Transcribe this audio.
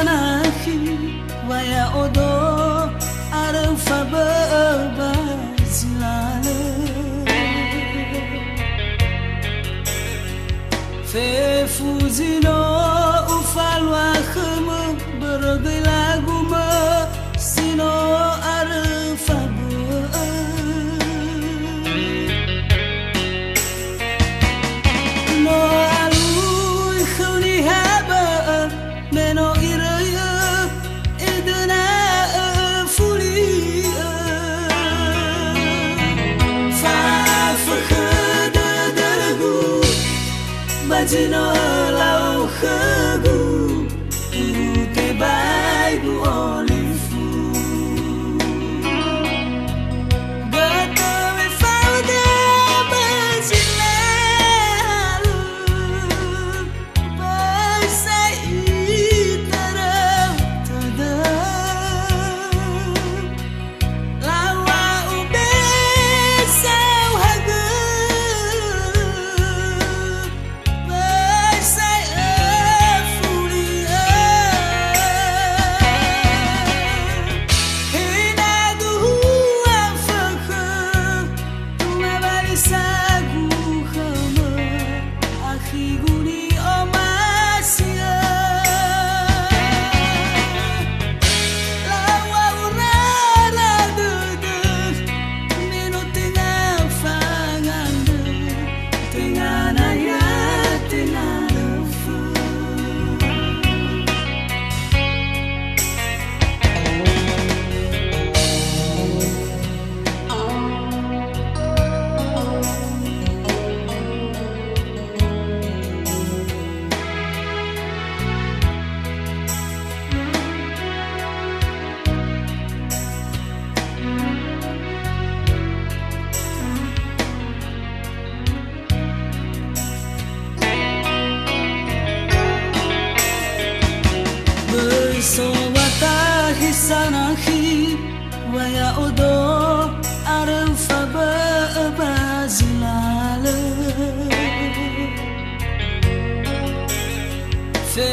nakhi waya odo arang faba bazilale fe fuzino ufalwa khama bergai lagu ma sino arang faba no alui khuni haba meno iraya edana fulia fa fakhada dargu bajino lau khagu te bai bu olifu gato me fauda bajilalu basai tarau tada lawa ube sau haga basai afulia hina duhua fakha tuma balisagu khama akhi guni omasia lawa urara duduk minu tinggal fanganda tinggal naya tinggal lefu BOI SOWATAHISA NAKHI waya odo arang faba bazilale fe